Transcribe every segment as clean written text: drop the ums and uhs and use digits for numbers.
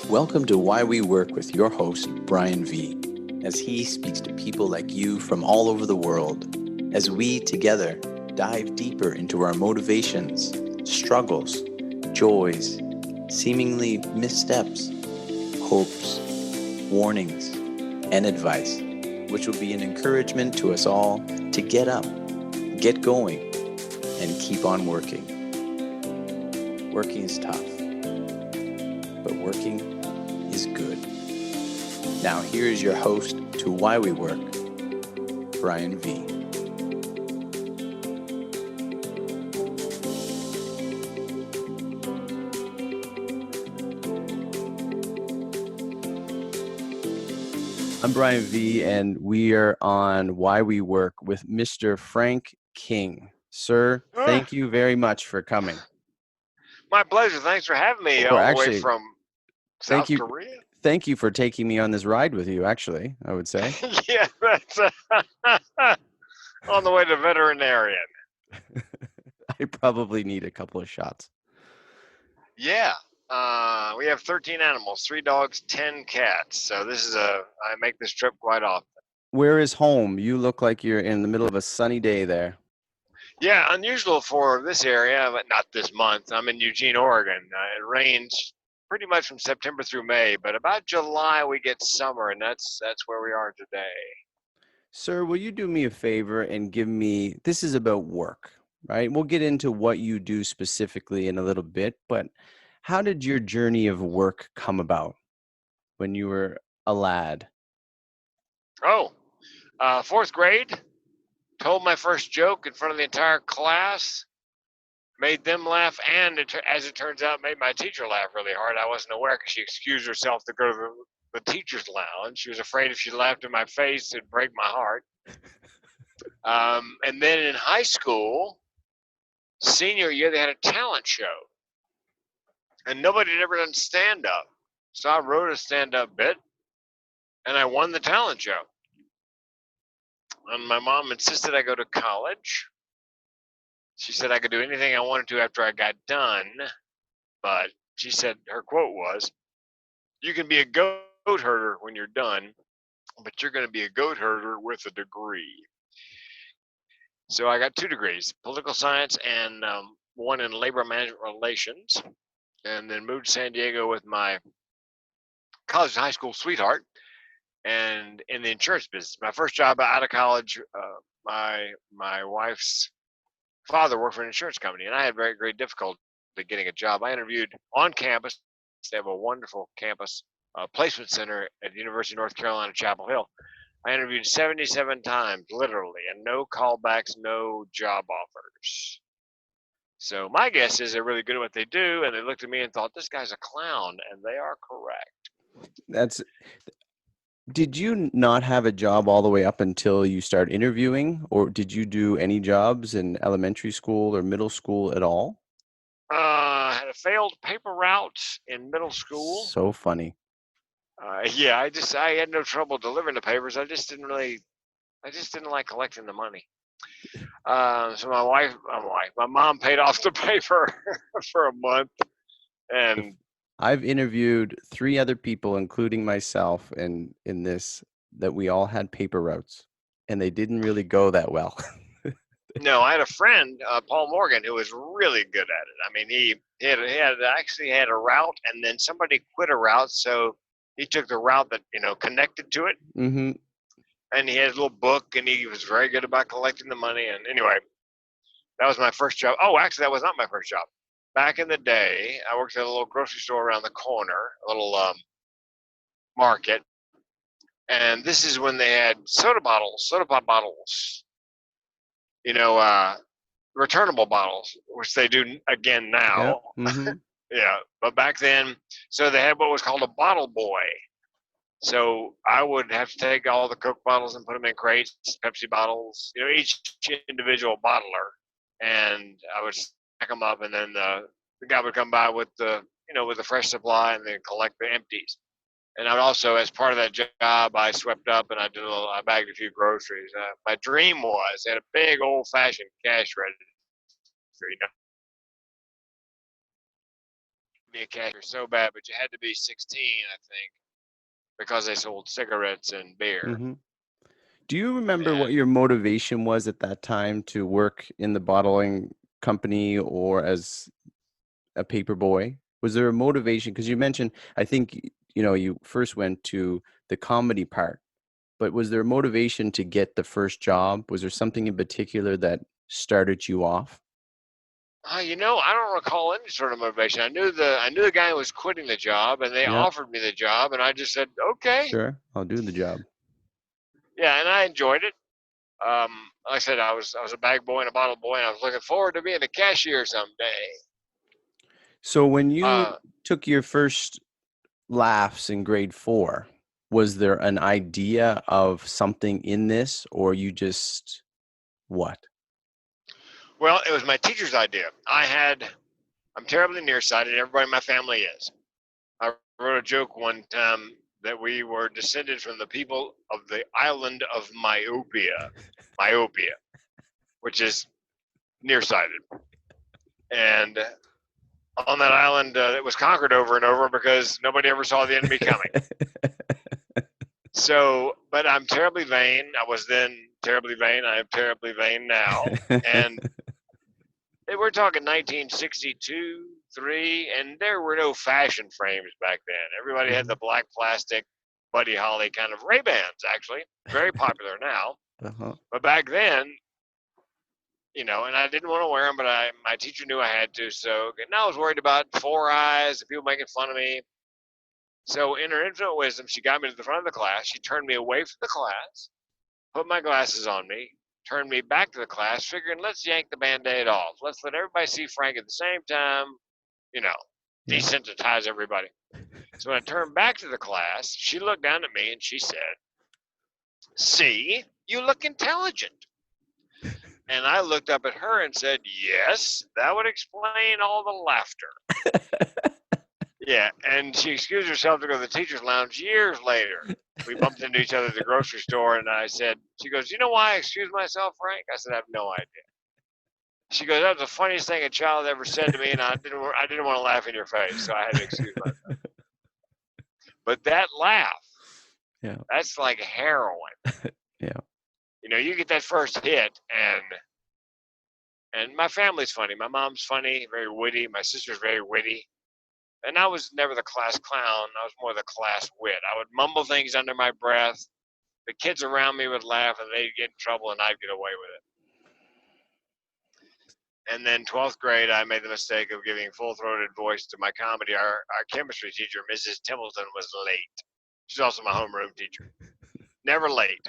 Welcome to Why We Work with your host, BrianVee, as he speaks to people like you from all over the world, as we together dive deeper into our motivations, struggles, joys, seemingly missteps, hopes, warnings, and advice, which will be an encouragement to us all to get up, get going, and keep on working. Working is tough, but working is good. Now here is your host to Why We Work, BrianVee. I'm BrianVee, and we are on Why We Work with Mr. Frank King. Sir, thank you very much for coming. My pleasure. Thanks for having me Or all the way actually, from thank South you. Korea. Thank you for taking me on this ride with you, actually, I would say. Yeah, that's on the way to veterinarian. I probably need a couple of shots. Yeah, we have 13 animals, 3 dogs, 10 cats. So I make this trip quite often. Where is home? You look like you're in the middle of a sunny day there. Yeah, unusual for this area, but not this month. I'm in Eugene, Oregon. It rains pretty much from September through May, but about July we get summer, and that's where we are today. Sir, will you do me a favor and give me, this is about work, right? We'll get into what you do specifically in a little bit, but how did your journey of work come about when you were a lad? Oh, fourth grade. Told my first joke in front of the entire class, made them laugh, and as it turns out, made my teacher laugh really hard. I wasn't aware because she excused herself to go to the teacher's lounge. She was afraid if she laughed in my face, it'd break my heart. And then in high school, senior year, they had a talent show, and nobody had ever done stand up. So I wrote a stand up bit, and I won the talent show. And my mom insisted I go to college. She said I could do anything I wanted to after I got done, but she said her quote was, "You can be a goat herder when you're done, but you're going to be a goat herder with a degree." So I got 2 degrees, political science and one in labor management relations, and then moved to San Diego with my college and high school sweetheart and in the insurance business. My first job out of college, my wife's father worked for an insurance company, and I had very great difficulty getting a job. I interviewed on campus. They have a wonderful campus placement center at the University of North Carolina, Chapel Hill. I interviewed 77 times, literally, and no callbacks, no job offers. So my guess is they're really good at what they do, and they looked at me and thought, this guy's a clown, and they are correct. Did you not have a job all the way up until you start interviewing, or did you do any jobs in elementary school or middle school at all? Had a failed paper route in middle school. So funny. Yeah, I had no trouble delivering the papers. I just didn't like collecting the money. So my mom paid off the paper for a month, and I've interviewed 3 other people, including myself, in this, that we all had paper routes, and they didn't really go that well. no, I had a friend, Paul Morgan, who was really good at it. I mean, he actually had a route, and then somebody quit a route, so he took the route that connected to it. Mm-hmm. And he had a little book, and he was very good about collecting the money. And anyway, that was my first job. Oh, actually, that was not my first job. Back in the day, I worked at a little grocery store around the corner, a little market. And this is when they had soda pop bottles, returnable bottles, which they do again now. Yeah. Mm-hmm. Yeah, but back then, so they had what was called a bottle boy. So I would have to take all the Coke bottles and put them in crates, Pepsi bottles, each individual bottler, and I would stack them up, and then the guy would come by with with the fresh supply and then collect the empties. And I would also, as part of that job, I swept up and I bagged a few groceries. My dream was they had a big old-fashioned cash register, be a cashier so bad, but you had to be 16, I think, because they sold cigarettes and beer. Mm-hmm. Do you remember what And your motivation was at that time to work in the bottling company or as a paper boy? Was there a motivation? Because you mentioned, I think, you first went to the comedy part, but was there a motivation to get the first job? Was there something in particular that started you off? I don't recall any sort of motivation. I knew the guy was quitting the job, and they Yeah, offered me the job, and I just said okay. sure. I'll do the job. Yeah, and I enjoyed it. Like I said, I was a bag boy and a bottle boy, and I was looking forward to being a cashier someday. So when you Uh, took your first laughs in grade 4, was there an idea of something in this, or you just what? well, it was my teacher's idea. I'm terribly nearsighted. Everybody in my family is. I wrote a joke one time that we were descended from the people of the island of myopia, which is nearsighted. And on that island, it was conquered over and over because nobody ever saw the enemy coming. So, but I'm terribly vain. I was then terribly vain. I am terribly vain now. And we're talking 1962, 3, and there were no fashion frames back then. Everybody had the black plastic Buddy Holly kind of Ray-Bans, actually. Very popular now. Uh-huh. But back then, and I didn't want to wear them, but my teacher knew I had to. So now I was worried about 4 eyes and people making fun of me. So in her infinite wisdom, she got me to the front of the class. She turned me away from the class, put my glasses on me, turned me back to the class, figuring let's yank the Band-Aid off. Let's let everybody see Frank at the same time, Yeah. desensitize everybody. So when I turned back to the class, she looked down at me and she said, "See, you look intelligent." And I looked up at her and said, "Yes, that would explain all the laughter." Yeah, and she excused herself to go to the teacher's lounge years later. We bumped into each other at the grocery store, and I said, she goes, "You know why I excused myself, Frank?" I said, "I have no idea." She goes, "That was the funniest thing a child ever said to me, and I didn't want to laugh in your face, so I had to excuse myself." But that laugh, Yeah. that's like heroin. Yeah. You get that first hit, and my family's funny. My mom's funny, very witty. My sister's very witty. And I was never the class clown. I was more the class wit. I would mumble things under my breath. The kids around me would laugh, and they'd get in trouble, and I'd get away with it. And then 12th grade, I made the mistake of giving full-throated voice to my comedy. Our chemistry teacher, Mrs. Templeton, was late. She's also my homeroom teacher. Never late.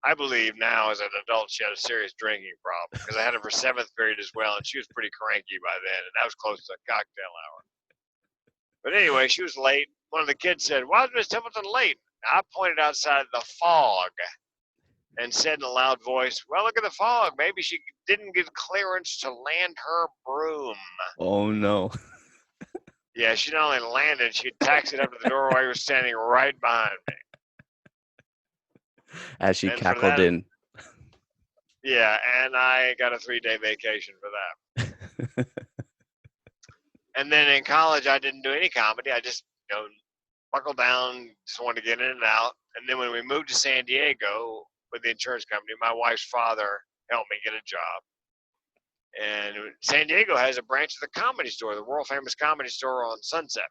I believe now, as an adult, she had a serious drinking problem because I had her for 7th period as well, and she was pretty cranky by then, and that was close to cocktail hour. But anyway, she was late. One of the kids said, "Why is Miss Templeton late?" I pointed outside the fog and said in a loud voice, "Well, look at the fog. Maybe she didn't get clearance to land her broom." Oh no. Yeah, she not only landed, she taxied up to the doorway, was standing right behind me. As she And for cackled that, in. yeah, and I got a 3-day vacation for that. And then in college, I didn't do any comedy. I just, buckled down, just wanted to get in and out. And then when we moved to San Diego with the insurance company, my wife's father helped me get a job. And San Diego has a branch of the Comedy Store, the world famous Comedy Store on Sunset.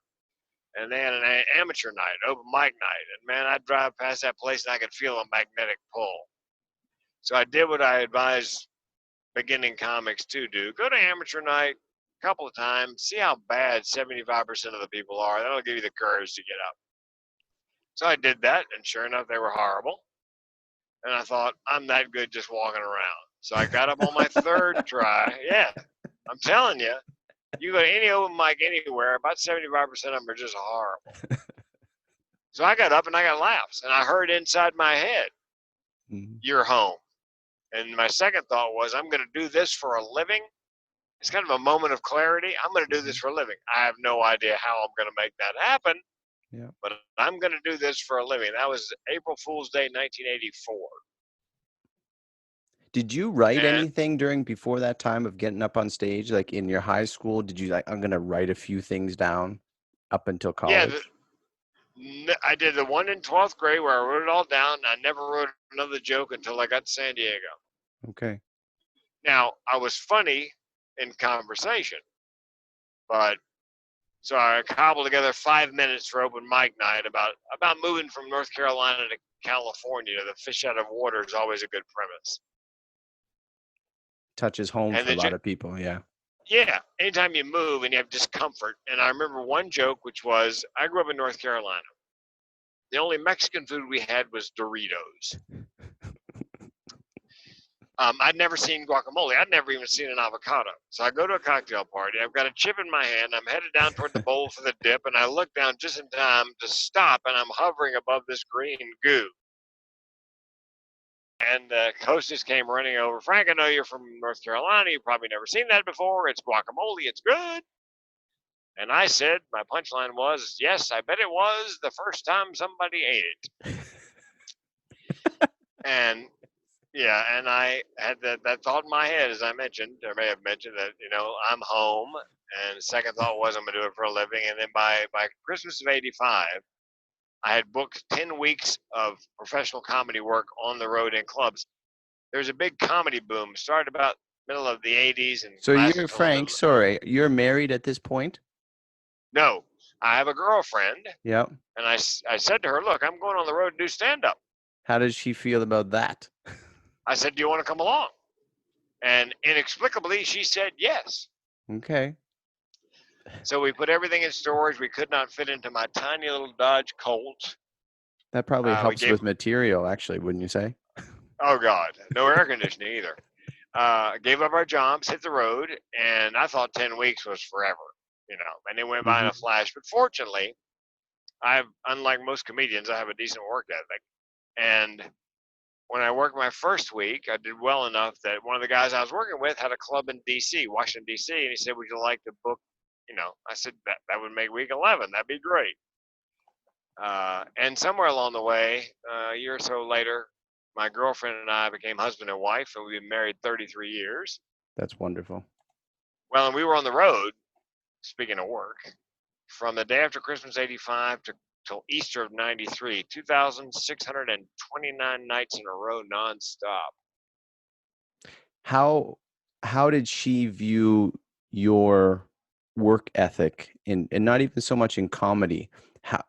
And they had an amateur night, an open mic night. And man, I'd drive past that place and I could feel a magnetic pull. So I did what I advise beginning comics to do. Go to amateur night a couple of times, see how bad 75% of the people are. That'll give you the courage to get up. So I did that, and sure enough, they were horrible. And I thought, I'm that good just walking around. So I got up on my 3rd try. Yeah, I'm telling you, you go to any open mic anywhere, about 75% of them are just horrible. So I got up and I got laughs, and I heard inside my head, "You're home." And my second thought was, I'm going to do this for a living. It's kind of a moment of clarity. I'm going to do this for a living. I have no idea how I'm going to make that happen, but I'm going to do this for a living. That was April Fool's Day, 1984. Did you write anything before that time of getting up on stage? Like in your high school, did you I'm going to write a few things down? up until Yeah, college? I did the one in 12th grade where I wrote it all down. And I never wrote another joke until I got to San Diego. Okay. Now, I was funny in conversation, but so I cobbled together 5 minutes for open mic night about moving from North Carolina to California. The fish out of water is always a good premise. Touches home And for a then, lot of people. Yeah. yeah, anytime you move and you have discomfort. And I remember one joke, which was, I grew up in North Carolina. The only Mexican food we had was Doritos. I'd never seen guacamole. I'd never even seen an avocado. So I go to a cocktail party. I've got a chip in my hand. I'm headed down toward the bowl for the dip, and I look down just in time to stop, and I'm hovering above this green goo. And the hostess came running over. Frank, I know you're from North Carolina. You've probably never seen that before. It's guacamole. It's good. And I said, my punchline was, yes, I bet it was the first time somebody ate it. And yeah, and I had that thought in my head, as I mentioned, or may have mentioned, that, I'm home. And the second thought was, I'm going to do it for a living. And then by Christmas of '85, I had booked 10 weeks of professional comedy work on the road in clubs. There was a big comedy boom, started about middle of the '80s and So lasted you're till the Frank, middle. sorry, you're married at this point? No, I have a girlfriend, Yeah. and I said to her, look, I'm going on the road to do stand-up. How does she feel about that? I said, do you want to come along? And inexplicably, she said yes. Okay. So we put everything in storage. We could not fit into my tiny little Dodge Colt. That probably We helps gave, with material, actually, wouldn't you say? oh God, no air conditioning either. Gave up our jobs, hit the road, and I thought 10 weeks was forever, and it went by in a flash. But fortunately, unlike most comedians, I have a decent work ethic. And when I worked my first week, I did well enough that one of the guys I was working with had a club in D.C., Washington, D.C., and he said, would you like to book, I said, that would make week 11. That'd be great. And somewhere along the way, a year or so later, my girlfriend and I became husband and wife, and we've been married 33 years. That's wonderful. Well, and we were on the road, speaking of work, from the day after Christmas '85 till Easter of '93, 2,629 nights in a row, nonstop. How did she view your work ethic and not even so much in comedy? How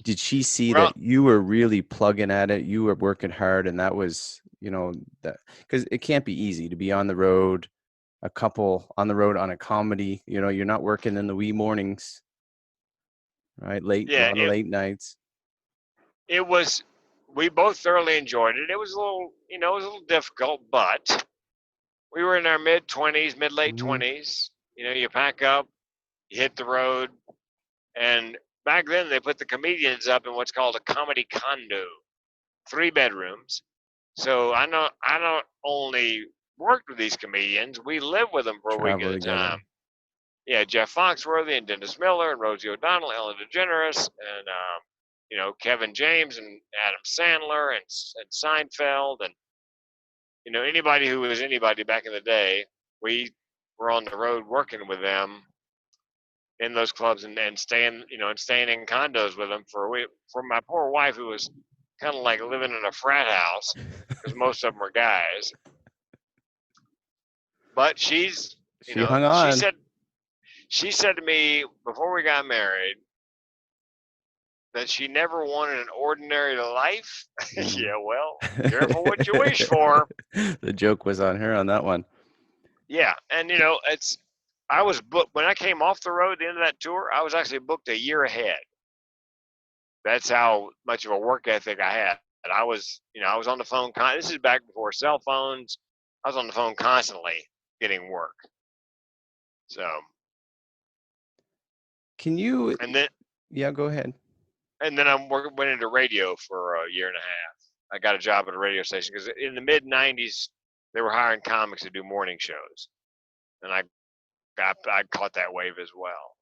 did she see that you were really plugging at it, you were working hard, and that was, that, because it can't be easy to be on the road, a couple on the road on a comedy, you're not working in the wee mornings, right? Late nights. We both thoroughly enjoyed it. It was a little difficult, but we were in our late 20s. You pack up, you hit the road, and back then they put the comedians up in what's called a comedy condo, 3 bedrooms. So I not only worked with these comedians, we lived with them for a week at a time. Yeah, Jeff Foxworthy and Dennis Miller and Rosie O'Donnell, Ellen DeGeneres, and Kevin James and Adam Sandler and Seinfeld, and anybody who was anybody back in the day. We were on the road working with them in those clubs and staying in condos with them for a week. For my poor wife, who was kind of like living in a frat house because most of them were guys. But she hung on. She said to me before we got married that she never wanted an ordinary life. Yeah, well, careful what you wish for. The joke was on her on that one. Yeah, and I was booked when I came off the road at the end of that tour. I was actually booked a year ahead. That's how much of a work ethic I had. And I was on the phone. This is back before cell phones. I was on the phone constantly getting work. So. Can you? And then. Yeah, go ahead. And then I went into radio for a year and a half. I got a job at a radio station because in the mid '90s they were hiring comics to do morning shows, and I caught that wave as well.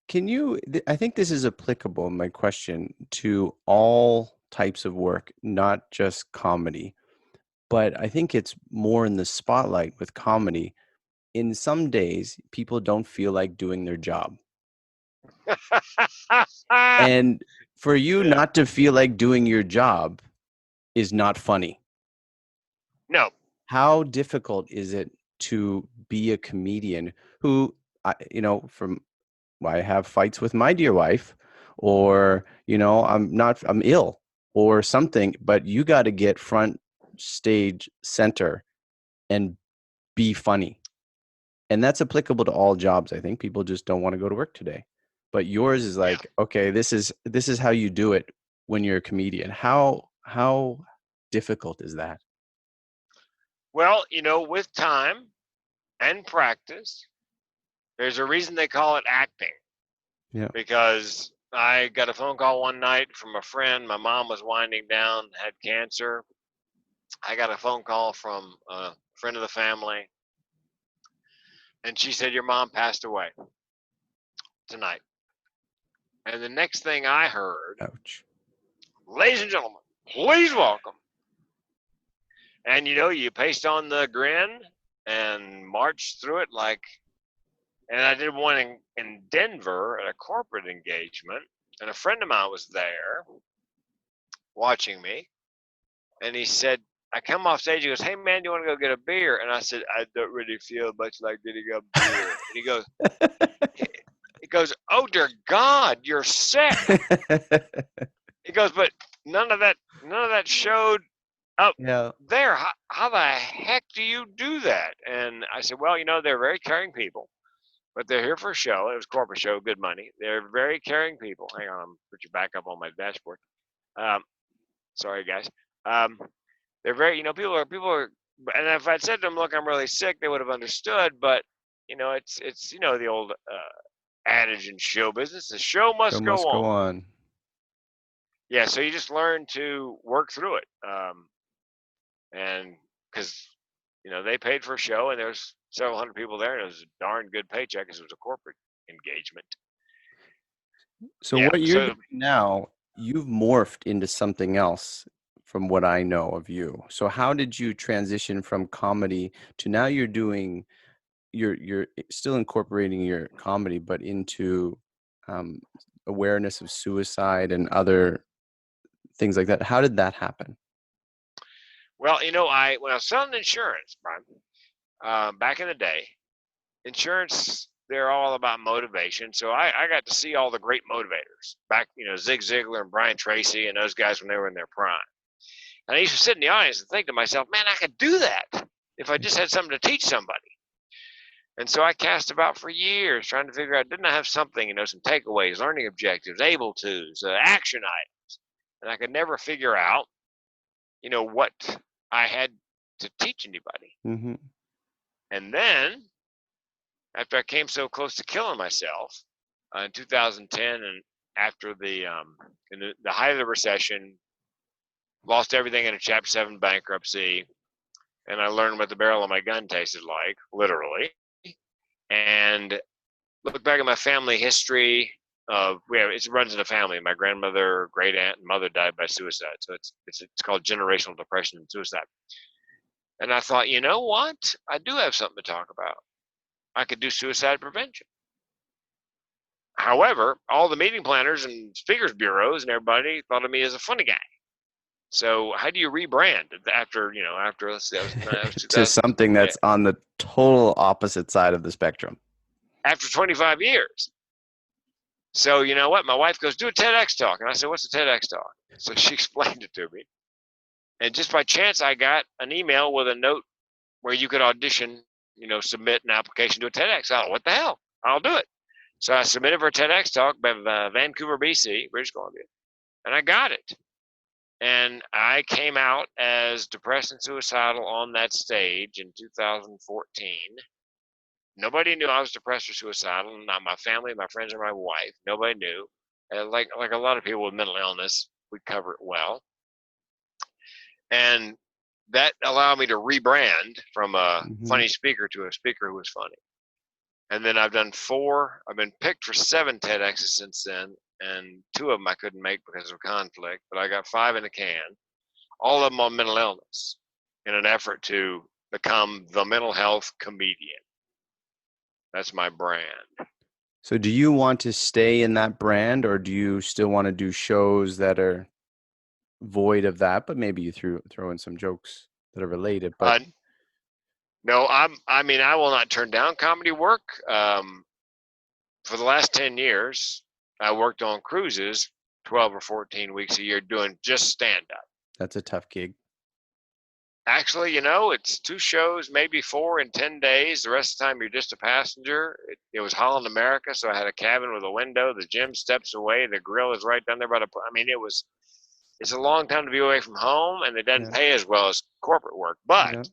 Can you? I think this is applicable. My question to all types of work, not just comedy, but I think it's more in the spotlight with comedy. in some days, people don't feel like doing their job. And for you Yeah. not to feel like doing your job is not funny. No. How difficult is it to be a comedian who, from I have fights with my dear wife, or, I'm ill or something, but you got to get front stage center and be funny. And that's applicable to all jobs. I think people just don't want to go to work today. But yours is Yeah. like, okay, this is how you do it when you're a comedian. How difficult is that? Well, with time and practice, there's a reason they call it acting. Yeah. Because I got a phone call one night from a friend. My mom was winding down, had cancer. I got a phone call from a friend of the family, and she said, "Your mom passed away tonight." And the next thing I heard, Ouch. "Ladies and gentlemen, please welcome." And you paste on the grin and march through it like. And I did one in Denver at a corporate engagement, and a friend of mine was there watching me, and he said, I come off stage, he goes, "Hey man, do you want to go get a beer?" And I said, "I don't really feel much like getting a beer." And he goes, "Oh dear God, you're sick." He goes, "But none of that showed up Yeah. there. How the heck do you do that?" And I said, "Well, they're very caring people, but they're here for a show. It was a corporate show, good money. They're very caring people." Hang on, I'm put you back up on my dashboard. Sorry guys. They're very, people are, and if I'd said to them, "Look, I'm really sick," they would have understood. But it's the old adage in show business: the show Show must go must go on. on. Yeah, so you just learn to work through it, and because they paid for a show, and there's several hundred people there, and it was a darn good paycheck because it was a corporate engagement. So Yeah, what you're so doing now, you've morphed into something else from what I know of you. So how did you transition from comedy to now you're still incorporating your comedy, but into um, awareness of suicide and other things like that? How did that happen? well, when I was selling insurance, Brian, back in the day, insurance, they're all about motivation. So I got to see all the great motivators back, Zig Ziglar and Brian Tracy and those guys when they were in their prime. And I used to sit in the audience and think to myself, man, I could do that if I just had something to teach somebody. And so I cast about for years trying to figure out, didn't I have something, some takeaways, learning objectives, able tos, action items. And I could never figure out, what I had to teach anybody. Mm-hmm. And then after I came so close to killing myself in 2010, and after in the height of the recession, lost everything in a Chapter 7 bankruptcy, and I learned what the barrel of my gun tasted like, literally. And look back at my family history. It runs in the family. My grandmother, great aunt, and mother died by suicide. So it's called generational depression and suicide. And I thought, you know what? I do have something to talk about. I could do suicide prevention. However, all the meeting planners and speakers bureaus and everybody thought of me as a funny guy. So how do you rebrand after let's see, that was To 2000, something yeah, that's on the total opposite side of the spectrum. after 25 years? So you know what? My wife goes, "Do a TEDx talk," and I said, "What's a TEDx talk?" So she explained it to me, and just by chance, I got an email with a note where you could audition, submit an application to a TEDx. Oh, what the hell? I'll do it. So I submitted for a TEDx talk by Vancouver, BC, British Columbia, and I got it. And I came out as depressed and suicidal on that stage in 2014. Nobody knew I was depressed or suicidal. Not my family, my friends, or my wife. Nobody knew. Like a lot of people with mental illness, we cover it well. And that allowed me to rebrand from a funny speaker to a speaker who was funny. And then I've been picked for 7 TEDx's since then, and 2 of them I couldn't make because of conflict, but I got 5 in the can, all of them on mental illness, in an effort to become the mental health comedian. That's my brand. So do you want to stay in that brand, or do you still want to do shows that are void of that, but maybe you throw in some jokes that are related? But No, I will not turn down comedy work. For the last 10 years, I worked on cruises 12 or 14 weeks a year doing just stand up. that's a tough gig. Actually, it's 2 shows, maybe 4 in 10 days. The rest of the time, you're just a passenger. It was Holland America, so I had a cabin with a window. The gym steps away. The grill is right down there by the. I mean, it's a long time to be away from home, and it doesn't pay as well as corporate work, but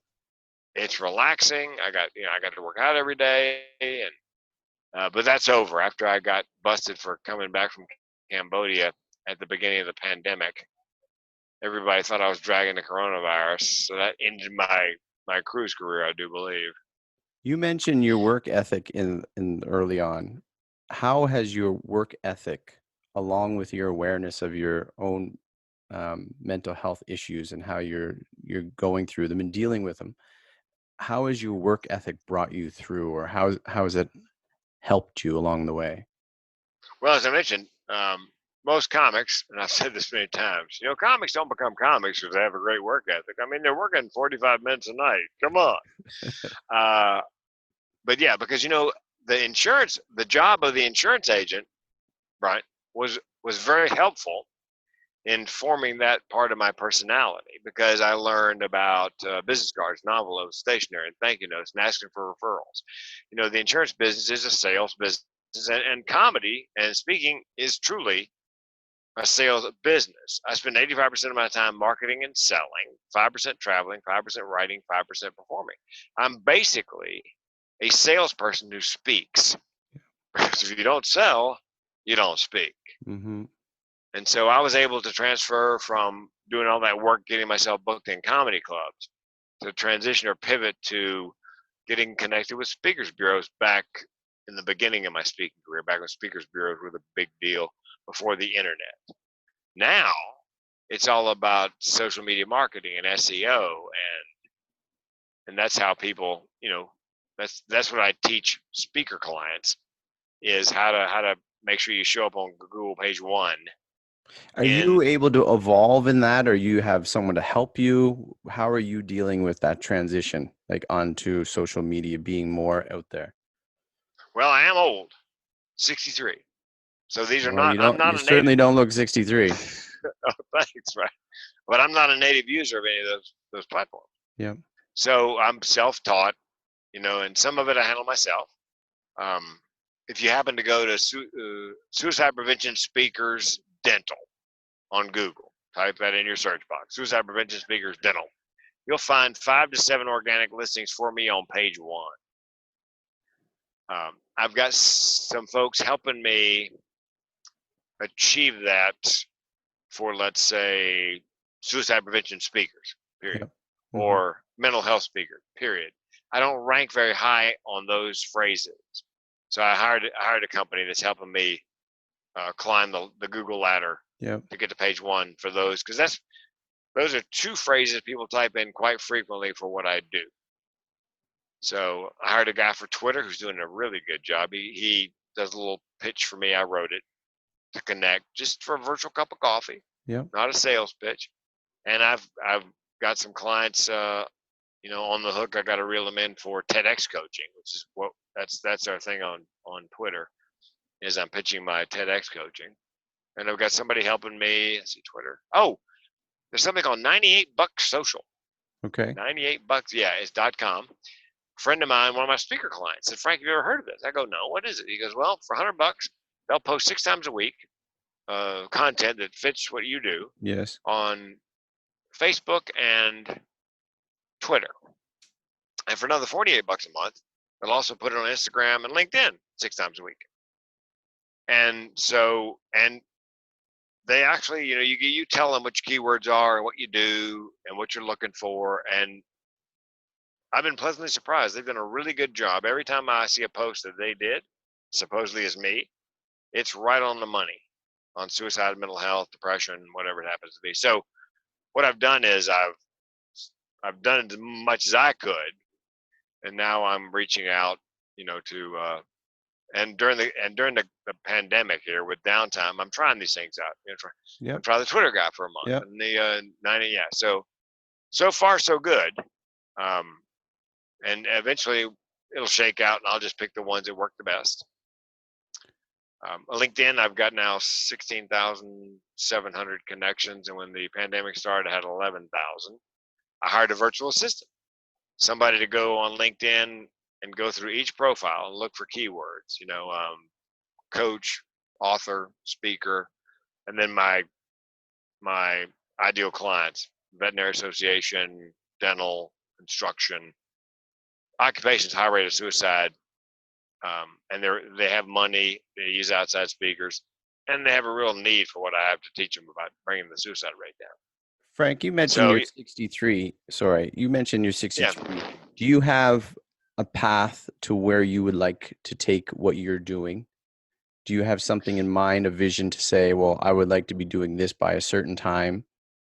it's relaxing. I got to work out every day, and but that's over after I got busted for coming back from Cambodia at the beginning of the pandemic. Everybody thought I was dragging the coronavirus, so that ended my cruise career, I do believe. You mentioned your work ethic in early on. How has your work ethic, along with your awareness of your own mental health issues and how you're going through them and dealing with them, how has your work ethic brought you through, or how has it helped you along the way? Well, as I mentioned, most comics, and I've said this many times, comics don't become comics because they have a great work ethic. I mean, they're working 45 minutes a night. Come on. But yeah, because the job of the insurance agent, right, was very helpful in forming that part of my personality, because I learned about business cards, envelopes, stationery, and thank you notes, and asking for referrals. The insurance business is a sales business, and comedy and speaking is truly a sales business. I spend 85% of my time marketing and selling, 5% traveling, 5% writing, 5% performing. I'm basically a salesperson who speaks. Because if you don't sell, you don't speak. Mm-hmm. And so I was able to transfer from doing all that work, getting myself booked in comedy clubs, to transition or pivot to getting connected with speakers bureaus back in the beginning of my speaking career, back when speakers bureaus were the big deal before the internet. Now it's all about social media marketing and SEO, and that's how people, that's what I teach speaker clients, is how to make sure you show up on Google page 1. Are you able to evolve in that, or you have someone to help you? How are you dealing with that transition, like onto social media, being more out there? Well, I am old, 63. So these are Well, not. I'm not you a native. certainly don't look 63. Oh, thanks, right? But I'm not a native user of any of those platforms. Yeah. So I'm self-taught, and some of it I handle myself. If you happen to go to suicide prevention speakers dental on Google, type that in your search box, suicide prevention speakers dental, you'll find 5 to 7 organic listings for me on page 1. I've got some folks helping me achieve that for, let's say, suicide prevention speakers, period, Mm-hmm. or mental health speaker, period. I don't rank very high on those phrases, so I hired a company that's helping me climb the Google ladder to get to page 1 for those, because those are 2 phrases people type in quite frequently for what I do. So I hired a guy for Twitter who's doing a really good job. He does a little pitch for me. I wrote it to connect, just for a virtual cup of coffee. Yeah. Not a sales pitch. And I've got some clients, on the hook. I got to reel them in for TEDx coaching, which is that's our thing on Twitter, is I'm pitching my TEDx coaching. And I've got somebody helping me. Let's see, Twitter. Oh, there's something called 98 Bucks Social. Okay. 98 Bucks. Yeah, it's .com. A friend of mine, one of my speaker clients, said, "Frank, have you ever heard of this?" I go, "No, what is it?" He goes, "Well, for $100, they'll post 6 times a week content that fits what you do." Yes. On Facebook and Twitter. And for another $48 a month, they'll also put it on Instagram and LinkedIn 6 times a week. And so, and they actually, you tell them what your keywords are and what you do and what you're looking for. And I've been pleasantly surprised. They've done a really good job. Every time I see a post that they did, supposedly is me, it's right on the money on suicide, mental health, depression, whatever it happens to be. So what I've done is I've done as much as I could, and now I'm reaching out, to and during the pandemic here with downtime, I'm trying these things out. I'm trying the Twitter guy for a month and the 90. Yeah. So far so good. And eventually it'll shake out, and I'll just pick the ones that work the best. LinkedIn, I've got now 16,700 connections, and when the pandemic started, I had 11,000. I hired a virtual assistant, somebody to go on LinkedIn and go through each profile and look for keywords, coach, author, speaker, and then my ideal clients: veterinary association, dental, construction, occupations, high rate of suicide, and they have money. They use outside speakers, and they have a real need for what I have to teach them about bringing the suicide rate down. Frank, you mentioned you're 63. Sorry, you mentioned you're 63. Yeah. Do you have a path to where you would like to take what you're doing? Do you have something in mind, a vision to say, well, I would like to be doing this by a certain time,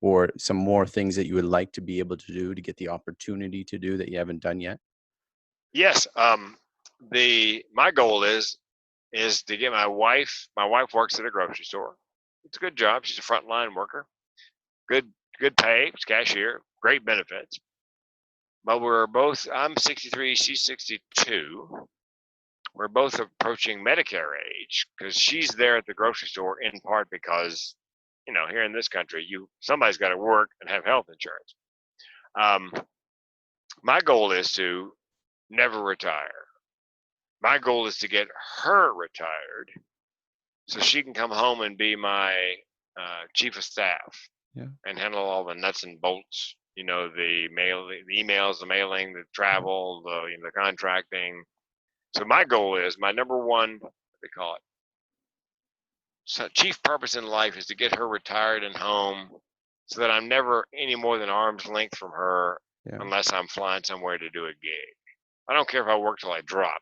or some more things that you would like to be able to do to get the opportunity to do that you haven't done yet? Yes. My goal is to get my wife works at a grocery store. It's a good job. She's a frontline worker. Good pay. She's cashier. Great benefits. But I'm 63, she's 62. We're both approaching Medicare age because she's there at the grocery store in part because, here in this country, somebody's got to work and have health insurance. My goal is to never retire. My goal is to get her retired so she can come home and be my chief of staff and handle all the nuts and bolts, the emails, the mailing, the travel, the contracting. So my goal is, my number one, what they call it, so chief purpose in life is to get her retired and home so that I'm never any more than arm's length from her unless I'm flying somewhere to do a gig. I don't care if I work till I drop,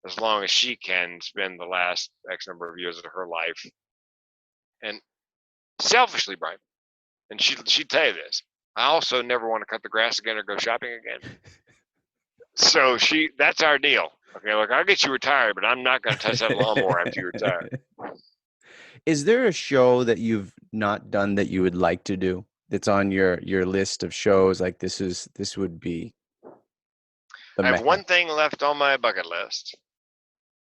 as long as she can spend the last X number of years of her life. And selfishly, Brian, and she'd tell you this, I also never want to cut the grass again or go shopping again. So that's our deal. Okay, look, I'll get you retired, but I'm not going to touch that lawnmower after you retire. Is there a show that you've not done that you would like to do that's on your list of shows? Like this would be I have one thing left on my bucket list,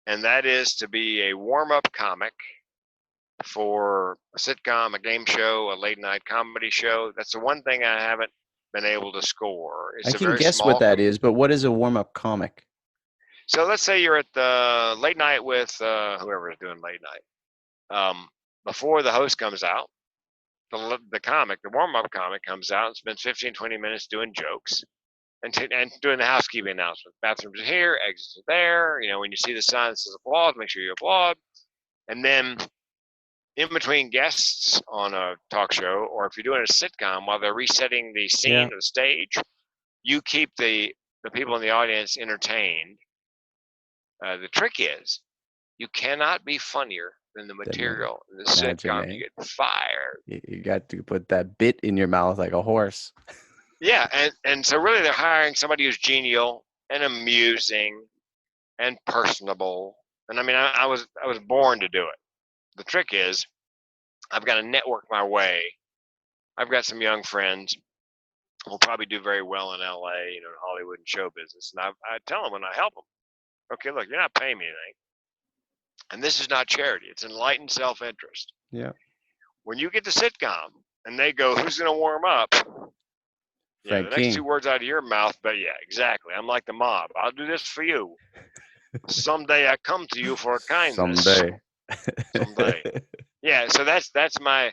and that is to be a warm-up comic for a sitcom, a game show, a late-night comedy show. That's the one thing I haven't been able to score. I can guess what that is, but what is a warm-up comic? So let's say you're at the late night with whoever is doing late night. Before the host comes out, the warm-up comic comes out and spends 15, 20 minutes doing jokes and doing the housekeeping announcement. Bathrooms are here, exits are there. When you see the sign that says applaud, make sure you applaud. And then in between guests on a talk show, or if you're doing a sitcom, while they're resetting the scene or the stage, you keep the people in the audience entertained. The trick is, you cannot be funnier than the material in the sitcom. You get fired. You got to put that bit in your mouth like a horse. Yeah, and so really they're hiring somebody who's genial and amusing and personable. And I mean, I was born to do it. The trick is, I've got to network my way. I've got some young friends who will probably do very well in LA, in Hollywood and show business. And I tell them when I help them, okay, look, you're not paying me anything. And this is not charity. It's enlightened self-interest. Yeah. When you get the sitcom and they go, who's going to warm up? Yeah, the next two words out of your mouth, but yeah, exactly. I'm like the mob. I'll do this for you. Someday I come to you for a kindness. Someday. Yeah, so that's my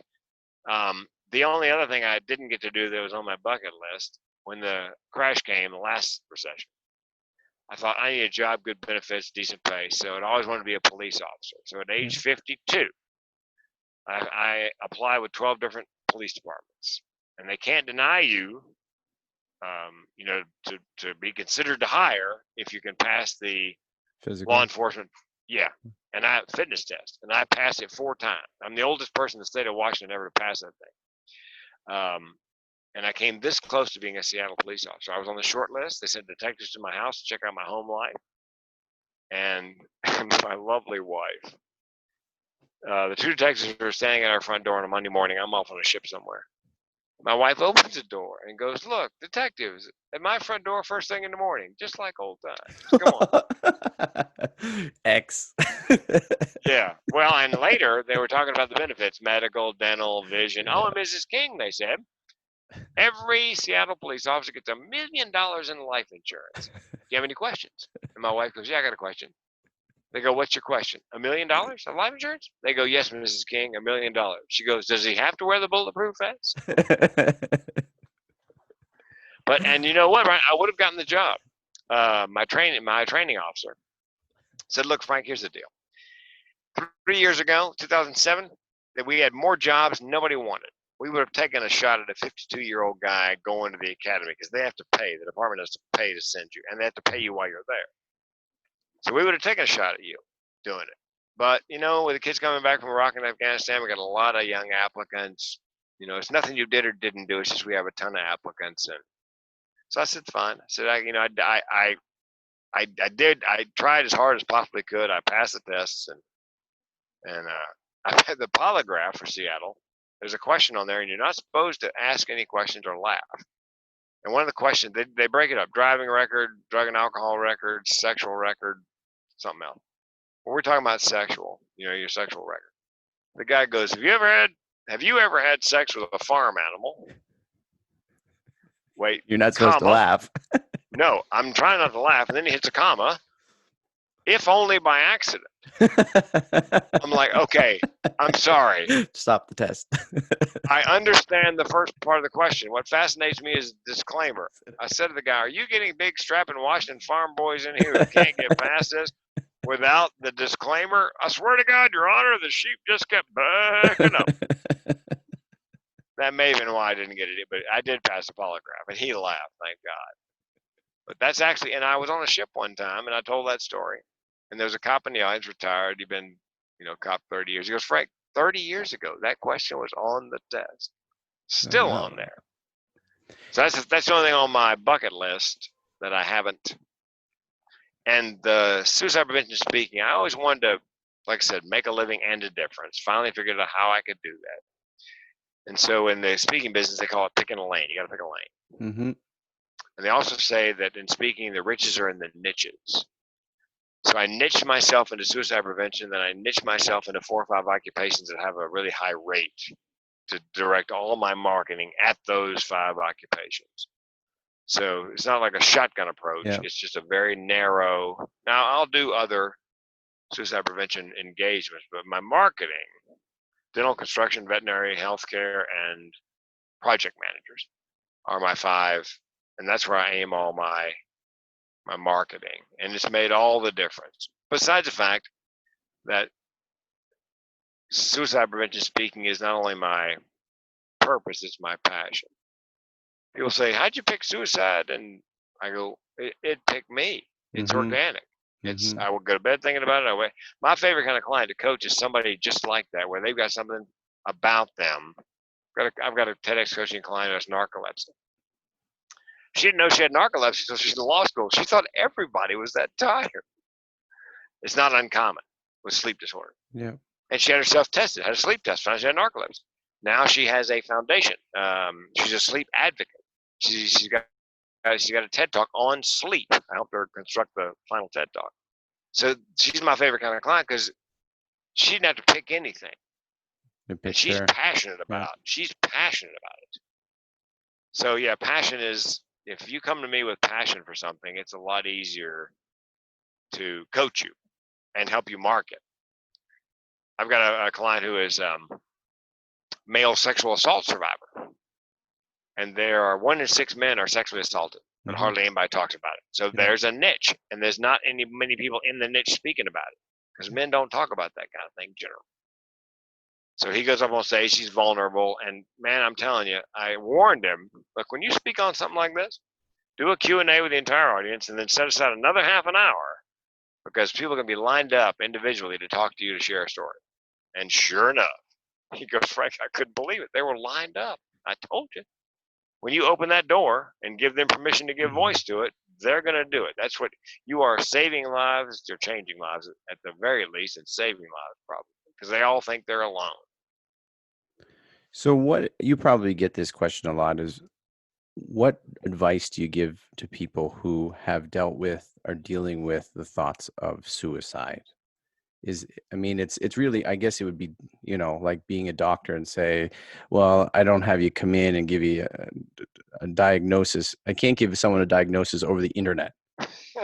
the only other thing I didn't get to do that was on my bucket list when the crash came, the last recession. I thought I need a job, good benefits, decent pay. So I'd always wanted to be a police officer. So at age 52, I applied with 12 different police departments, and they can't deny you, to be considered to hire if you can pass the physical law enforcement. Yeah, and I fitness test, and I passed it 4 times. I'm the oldest person in the state of Washington ever to pass that thing. And I came this close to being a Seattle police officer. I was on the short list. They sent detectives to my house to check out my home life. and my lovely wife. The two detectives are standing at our front door on a Monday morning. I'm off on a ship somewhere. My wife opens the door and goes, "Look, detectives at my front door first thing in the morning, just like old times. Come on." X. Yeah. Well, and later they were talking about the benefits, medical, dental, vision. Oh, and Mrs. King, they said, every Seattle police officer gets $1 million in life insurance. Do you have any questions? And my wife goes, "Yeah, I got a question." They go, "What's your question? $1 million of life insurance?" They go, "Yes, Mrs. King, $1 million." She goes, "Does he have to wear the bulletproof vest?" But, and you know what, Ryan? I would have gotten the job. My training officer said, "Look, Frank, here's the deal. 3 years ago, 2007, that we had more jobs than nobody wanted. We would have taken a shot at a 52-year-old guy going to the academy because they have to pay. The department has to pay to send you, and they have to pay you while you're there. So we would have taken a shot at you doing it. But, you know, with the kids coming back from Iraq and Afghanistan, we got a lot of young applicants. You know, it's nothing you did or didn't do. It's just we have a ton of applicants." And so I said, "Fine." I said, I tried as hard as possibly could. I passed the tests, and I had the polygraph for Seattle. There's a question on there, and you're not supposed to ask any questions or laugh. And one of the questions, they break it up: driving record, drug and alcohol record, sexual record, something else. Well, we're talking about sexual, you know, your sexual record. The guy goes, have you ever had sex with a farm animal? Wait, You're not supposed to laugh. No, I'm trying not to laugh. And then he hits a comma. If only by accident. I'm like, okay, I'm sorry. Stop the test. I understand the first part of the question. What fascinates me is disclaimer. I said to the guy, "Are you getting big strapping Washington farm boys in here who can't get past this without the disclaimer? I swear to God, Your Honor, the sheep just kept backing up." That may have been why I didn't get it, but I did pass the polygraph, and he laughed, thank God. But that's actually, and I was on a ship one time, and I told that story. And there was a cop in the audience, retired. He'd been, you know, cop 30 years. He goes, "Frank, 30 years ago, that question was on the test. Still on there." So that's the only thing on my bucket list that I haven't. And the suicide prevention speaking, I always wanted to, like I said, make a living and a difference. Finally figured out how I could do that. And so in the speaking business, they call it picking a lane. You got to pick a lane. Mm-hmm. And they also say that in speaking, the riches are in the niches. So I niched myself into suicide prevention, then I niched myself into 4 or 5 occupations that have a really high rate to direct all my marketing at those 5 occupations. So it's not like a shotgun approach. Yeah. It's just a very narrow. Now I'll do other suicide prevention engagements, but my marketing, dental, construction, veterinary, healthcare, and project managers are my 5, and that's where I aim all my marketing, and it's made all the difference. Besides the fact that suicide prevention speaking is not only my purpose, it's my passion. People say, "How'd you pick suicide?" And I go, it picked me. It's organic. It's I will go to bed thinking about it. My favorite kind of client to coach is somebody just like that, where they've got something about them. I've got a TEDx coaching client who has narcolepsy. She didn't know she had narcolepsy until she's in law school. She thought everybody was that tired. It's not uncommon with sleep disorder. Yeah. And she had herself tested, had a sleep test, found she had narcolepsy. Now she has a foundation. She's a sleep advocate. She's got a TED Talk on sleep. I helped her construct the final TED Talk. So she's my favorite kind of client because she didn't have to pick anything. She's passionate about it. She's passionate about it. So yeah, passion is, if you come to me with passion for something, it's a lot easier to coach you and help you market. I've got a client who is male sexual assault survivor. And there are 1 in 6 men are sexually assaulted, but hardly anybody talks about it. So there's a niche, and there's not many people in the niche speaking about it because men don't talk about that kind of thing generally. So he goes up on stage, he's vulnerable, and man, I'm telling you, I warned him, look, when you speak on something like this, do a Q&A with the entire audience and then set aside another half an hour because people are going to be lined up individually to talk to you to share a story. And sure enough, he goes, "Frank, I couldn't believe it. They were lined up. I told you." When you open that door and give them permission to give voice to it, they're going to do it. That's what you are, saving lives. You're changing lives at the very least, and saving lives probably, because they all think they're alone. So what, you probably get this question a lot, is what advice do you give to people who have dealt with or dealing with the thoughts of suicide? I mean, it's really, I guess it would be, like being a doctor and say, well, I don't have you come in and give you a diagnosis. I can't give someone a diagnosis over the internet,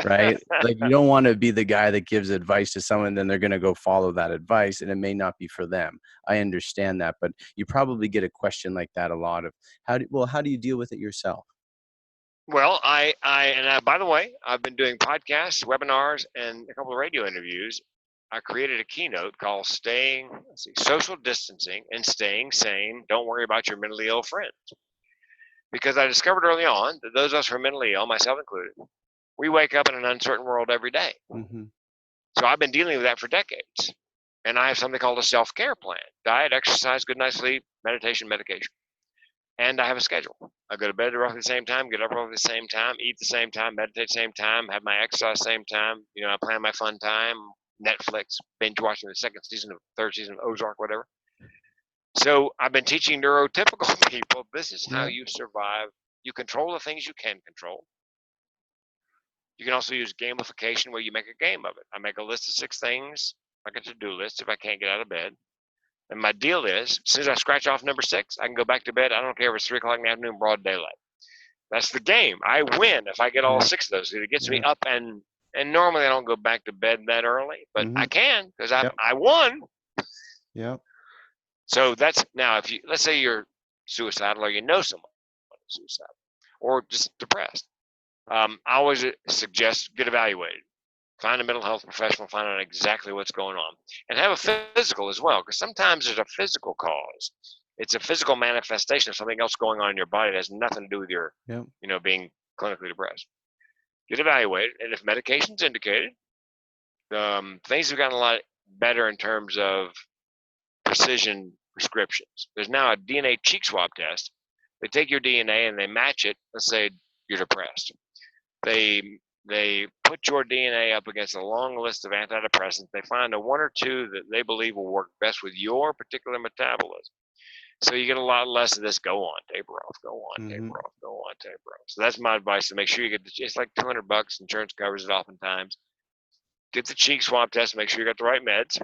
right? Like, you don't want to be the guy that gives advice to someone, then they're going to go follow that advice, and it may not be for them. I understand that, but you probably get a question like that a lot of, how do you deal with it yourself? Well, by the way, I've been doing podcasts, webinars, and a couple of radio interviews. I created a keynote called Social Distancing and Staying Sane. Don't worry about your mentally ill friends. Because I discovered early on that those of us who are mentally ill, myself included, we wake up in an uncertain world every day. Mm-hmm. So I've been dealing with that for decades. And I have something called a self-care plan: diet, exercise, good night's sleep, meditation, medication. And I have a schedule. I go to bed at roughly the same time, get up roughly the same time, eat the same time, meditate the same time, have my exercise the same time. I plan my fun time, Netflix, binge watching the third season of Ozark, whatever. So I've been teaching neurotypical people, this is how you survive. You control the things you can control. You can also use gamification, where you make a game of it. I make a list of 6 things, like a to-do list, if I can't get out of bed. And my deal is, as soon as I scratch off number 6, I can go back to bed. I don't care if it's 3 o'clock in the afternoon, broad daylight. That's the game. I win if I get all 6 of those. It gets me up, and normally I don't go back to bed that early, but I can, because I won. Yep. So that's, now, if you, let's say you're suicidal, or someone who's suicidal, or just depressed, I always suggest get evaluated. Find a mental health professional, find out exactly what's going on, and have a physical as well, because sometimes there's a physical cause. It's a physical manifestation of something else going on in your body that has nothing to do with your, being clinically depressed. Get evaluated, and if medication's indicated, things have gotten a lot better in terms of precision prescriptions. There's now a DNA cheek swab test. They take your DNA and they match it. Let's say you're depressed. They put your DNA up against a long list of antidepressants. They find a 1 or 2 that they believe will work best with your particular metabolism. So you get a lot less of this go on, taper off, go on, taper off, go on, taper off. So that's my advice, to make sure you get it's like $200. Insurance covers it oftentimes. Get the cheek swab test, make sure you got the right meds.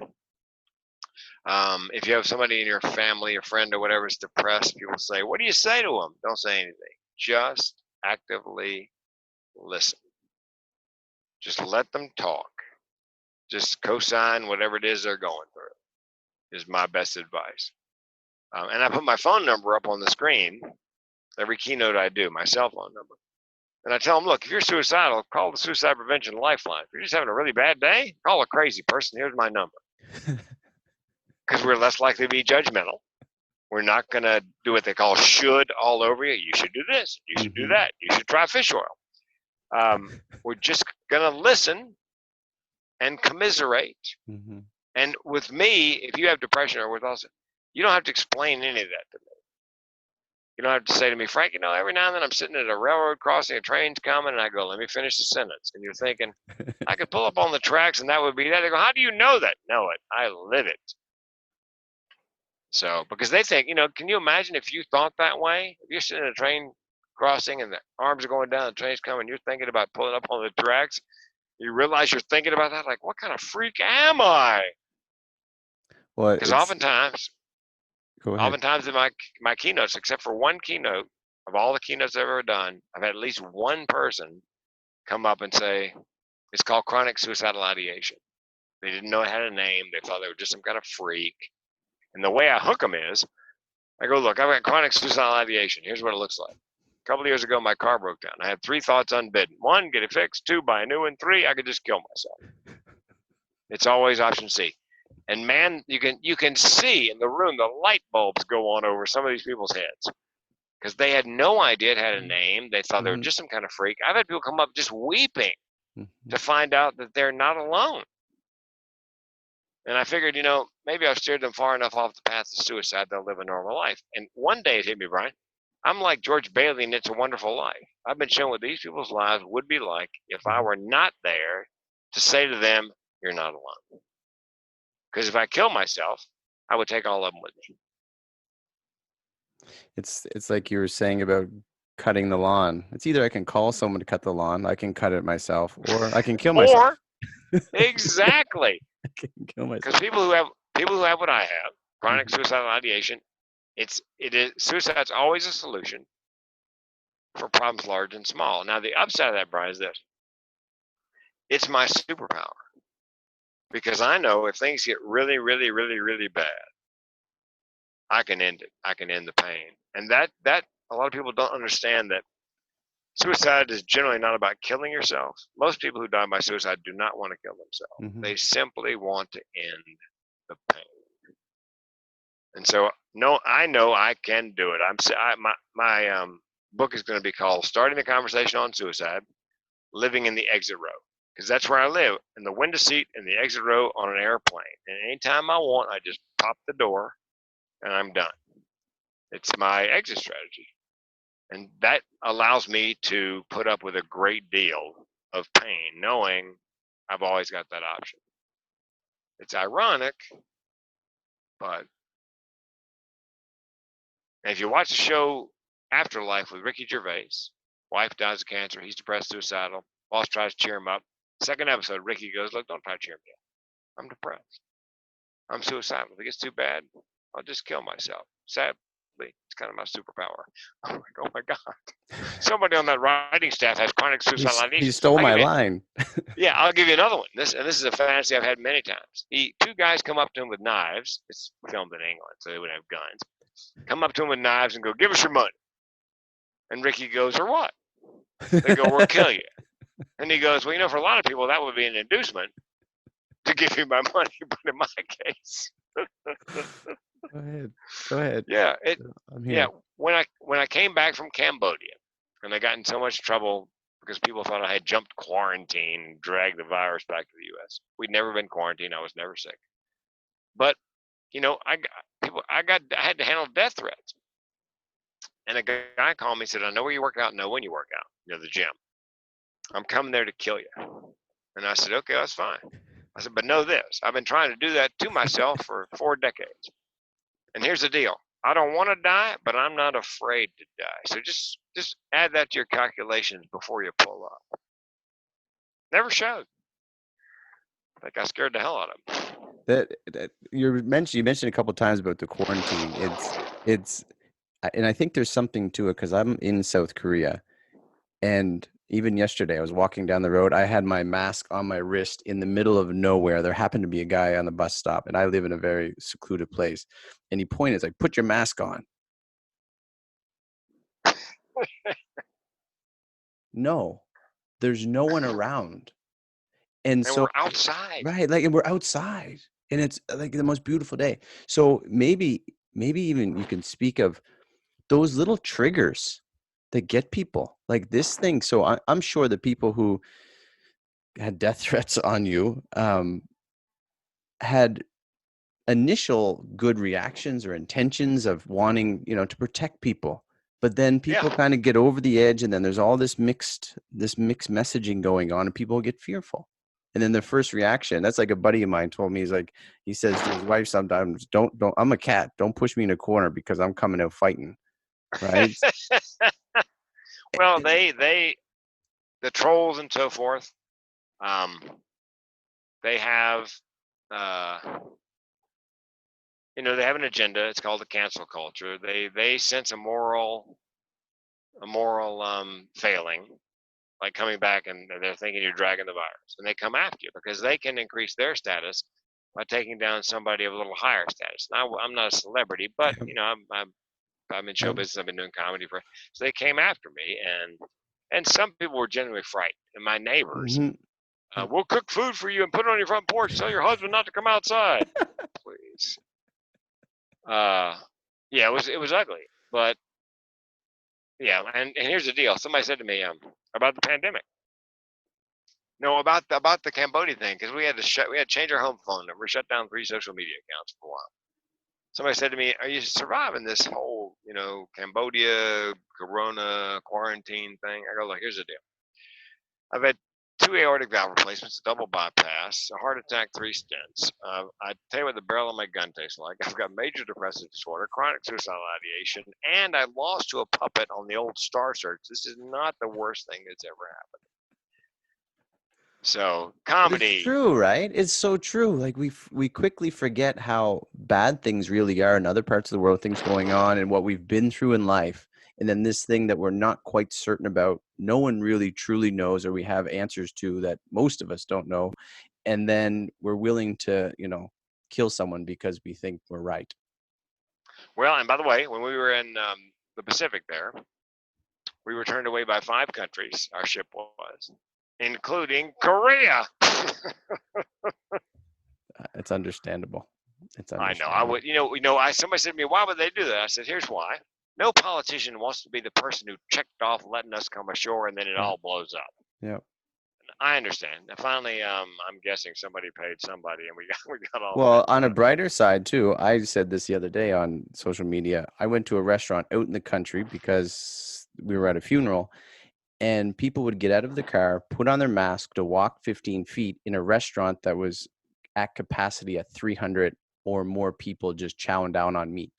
If you have somebody in your family or friend or whatever is depressed, people say, what do you say to them? Don't say anything. Just actively listen. Just let them talk. Just co-sign whatever it is they're going through, is my best advice. And I put my phone number up on the screen every keynote I do, my cell phone number. And I tell them, look, if you're suicidal, call the Suicide Prevention Lifeline. If you're just having a really bad day, call a crazy person. Here's my number. Because we're less likely to be judgmental. We're not going to do what they call should all over you. You should do this. You should do that. You should try fish oil. We're just going to listen and commiserate. And with me, if you have depression, or with us, you don't have to explain any of that to me. You don't have to say to me, Frank, every now and then I'm sitting at a railroad crossing, a train's coming, and I go, let me finish the sentence. And you're thinking, I could pull up on the tracks and that would be that. They go, how do you know that? Know it. I live it. So, because they think, can you imagine if you thought that way? If you're sitting in a train crossing and the arms are going down, the train's coming, you're thinking about pulling up on the tracks, you realize you're thinking about that, like, what kind of freak am I? Well, because oftentimes in my keynotes, except for one keynote, of all the keynotes I've ever done, I've had at least one person come up and say, it's called chronic suicidal ideation. They didn't know it had a name. They thought they were just some kind of freak. And the way I hook them is, I go, look, I've got chronic suicidal ideation. Here's what it looks like. A couple of years ago, my car broke down. I had 3 thoughts unbidden. 1, get it fixed. 2, buy a new one. 3, I could just kill myself. It's always option C. And man, you can see in the room the light bulbs go on over some of these people's heads, because they had no idea it had a name. They thought they were just some kind of freak. I've had people come up just weeping to find out that they're not alone. And I figured, maybe I've steered them far enough off the path to suicide, they'll live a normal life. And one day it hit me, Brian. I'm like George Bailey in It's a Wonderful Life. I've been shown what these people's lives would be like if I were not there to say to them, you're not alone. Because if I kill myself, I would take all of them with me. It's like you were saying about cutting the lawn. It's either I can call someone to cut the lawn, I can cut it myself, or I can kill myself. Exactly. I can kill myself. Because people who have what I have, chronic suicidal ideation, suicide's always a solution for problems large and small. Now the upside of that, Brian, is this: it's my superpower, because I know if things get really, really, really, really bad, I can end it. I can end the pain, and that a lot of people don't understand that suicide is generally not about killing yourself. Most people who die by suicide do not want to kill themselves. They simply want to end the pain. And so, no, I know I can do it. My book is going to be called "Starting the Conversation on Suicide: Living in the Exit Row," because that's where I live, in the window seat in the exit row on an airplane. And anytime I want, I just pop the door, and I'm done. It's my exit strategy, and that allows me to put up with a great deal of pain, knowing I've always got that option. It's ironic, but if you watch the show Afterlife with Ricky Gervais, wife dies of cancer, he's depressed, suicidal, boss tries to cheer him up. Second episode, Ricky goes, look, don't try to cheer me up. I'm depressed. I'm suicidal. If it gets too bad, I'll just kill myself. Sadly, it's kind of my superpower. I'm like, oh my God. Somebody on that writing staff has chronic suicidal ideation. He stole my line. Yeah, I'll give you another one. This is a fantasy I've had many times. Two guys come up to him with knives. It's filmed in England, so they would have guns. Come up to him with knives and go, give us your money. And Ricky goes, or what? They go, we'll kill you. And he goes, well, for a lot of people, that would be an inducement to give you my money. But in my case. Go ahead. Yeah. I'm here. Yeah. When I came back from Cambodia, and I got in so much trouble because people thought I had jumped quarantine and dragged the virus back to the U.S. We'd never been quarantined. I was never sick. But, I had to handle death threats. And a guy called me and said, I know where you work out, know when you work out, the gym. I'm coming there to kill you. And I said, okay, that's fine. I said, but know this, I've been trying to do that to myself for 4 decades. And here's the deal. I don't want to die, but I'm not afraid to die. So just add that to your calculations before you pull up. Never showed. I think I scared the hell out of him. That you mentioned a couple of times about the quarantine. It's and I think there's something to it, because I'm in South Korea, and even yesterday I was walking down the road. I had my mask on my wrist in the middle of nowhere. There happened to be a guy on the bus stop, and I live in a very secluded place, and he pointed, like, put your mask on. No, there's no one around. And so we're outside. Right, and we're outside, and it's like the most beautiful day. So maybe even you can speak of those little triggers that get people like this thing. So I'm sure the people who had death threats on you had initial good reactions or intentions of wanting, to protect people. But then people kind of get over the edge, and then there's all this mixed messaging going on, and people get fearful. And then the first reaction, that's like a buddy of mine told me, he says to his wife sometimes, don't, I'm a cat. Don't push me in a corner because I'm coming out fighting. Right. Well, the trolls and so forth, they have, they have an agenda. It's called the cancel culture. They sense a moral failing, like coming back, and they're thinking you're dragging the virus, and they come after you because they can increase their status by taking down somebody of a little higher status. Now, I'm not a celebrity, but I'm in show business. I've been doing comedy so they came after me, and some people were genuinely frightened. And my neighbors, we'll cook food for you and put it on your front porch. Tell your husband not to come outside, please. Yeah, it was ugly, but yeah, and here's the deal. Somebody said to me about the pandemic. No, about the Cambodia thing, because we had to change our home phone number, shut down 3 social media accounts for a while. somebody said to me, "Are you surviving this whole, Cambodia Corona quarantine thing?" I go, "Look, here's the deal. I've had 2 aortic valve replacements, a double bypass, a heart attack, 3 stents. I tell you what the barrel of my gun tastes like. I've got major depressive disorder, chronic suicidal ideation, and I lost to a puppet on the old Star Search. This is not the worst thing that's ever happened." So But it's comedy. true, right? It's so true. Like we quickly forget how bad things really are in other parts of the world, things going on and what we've been through in life. And then this thing that we're not quite certain about, no one really truly knows, or we have answers to that most of us don't know. And then we're willing to, kill someone because we think we're right. Well, and by the way, when we were in the Pacific there, we were turned away by 5 countries. Our ship was, including Korea. It's understandable. It's I know. understandable. I would. Somebody said to me, "Why would they do that?" I said, "Here's why. No politician wants to be the person who checked off letting us come ashore and then it all blows up." Yeah. I understand. And finally, I'm guessing somebody paid somebody, and we got all Well, that. on a brighter side too, I said this the other day on social media. I went to a restaurant out in the country because we were at a funeral, and people would get out of the car, put on their mask to walk 15 feet in a restaurant that was at capacity at 300 or more people just chowing down on meat.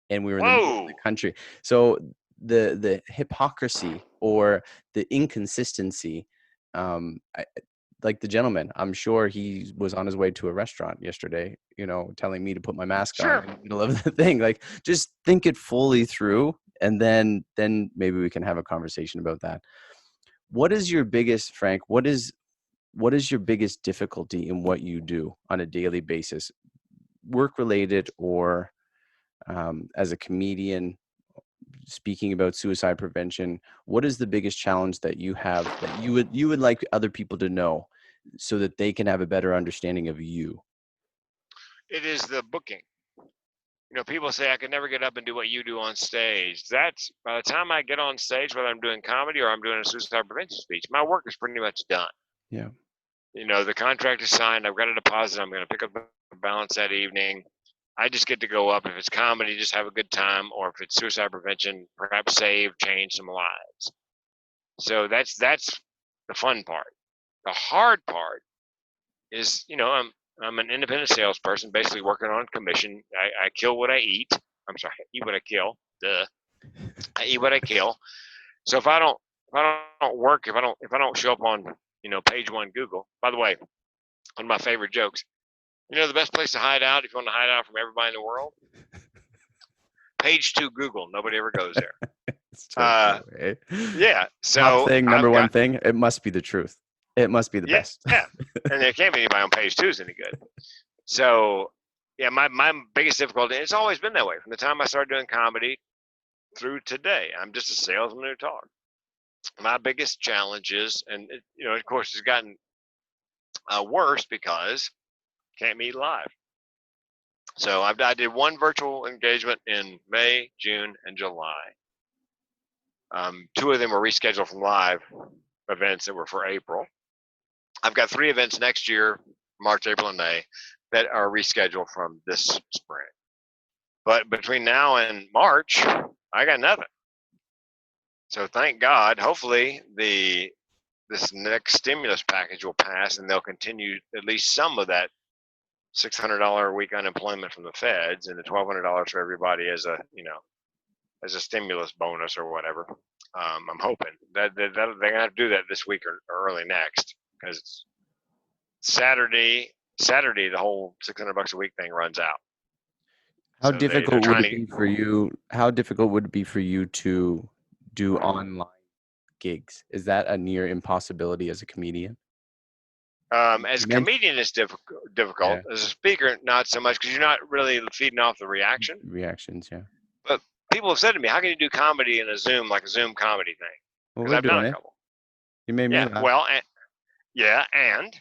And we were in the middle of the country. So the hypocrisy or the inconsistency, like the gentleman, I'm sure he was on his way to a restaurant yesterday, telling me to put my mask on in the middle of the thing. Like, just think it fully through, and then maybe we can have a conversation about that. What is your biggest, Frank, what is your biggest difficulty in what you do on a daily basis, work related or as a comedian, speaking about suicide prevention? What is the biggest challenge that you have that you would like other people to know so that they can have a better understanding of you? It is the booking. People say I could never get up and do what you do on stage. That's by the time I get on stage, whether I'm doing comedy or I'm doing a suicide prevention speech, my work is pretty much done. Yeah. The contract is signed. I've got a deposit. I'm going to pick up the balance that evening. I just get to go up. If it's comedy, just have a good time, or if it's suicide prevention, perhaps save, change some lives. So that's the fun part. The hard part is, I'm an independent salesperson, basically working on commission. I kill what I eat. I'm sorry, I eat what I kill. Duh. I eat what I kill. So if I don't work, if I don't show up on page 1 Google. By the way, one of my favorite jokes. The best place to hide out if you want to hide out from everybody in the world? Page 2 Google. Nobody ever goes there. It's so true, eh? Yeah. So Top thing, number one thing, it must be the truth. It must be the best. Yeah. And there can't be anybody on page 2 is any good. So yeah, my biggest difficulty, it's always been that way from the time I started doing comedy through today. I'm just a salesman who talks. My biggest challenge is, and of course, it's gotten worse because can't meet live. So I did 1 virtual engagement in May, June, and July. 2 of them were rescheduled from live events that were for April. I've got 3 events next year, March, April, and May, that are rescheduled from this spring. But between now and March, I got nothing. So thank God. Hopefully this next stimulus package will pass, and they'll continue at least some of that $600 a week unemployment from the feds, and the $1,200 for everybody as a stimulus bonus or whatever. I'm hoping that they're gonna have to do that this week or early next, because Saturday the whole $600 a week thing runs out. How So difficult would it be for you? How difficult would it be for you to do online gigs? Is that a near impossibility as a comedian? As a comedian, it's difficult. Yeah. As a speaker, not so much, because you're not really feeding off the Reactions, yeah. But people have said to me, "How can you do comedy in a Zoom, like a Zoom comedy thing?" Well, Because we're I've done doing a it. couple. You made me laugh. Well, and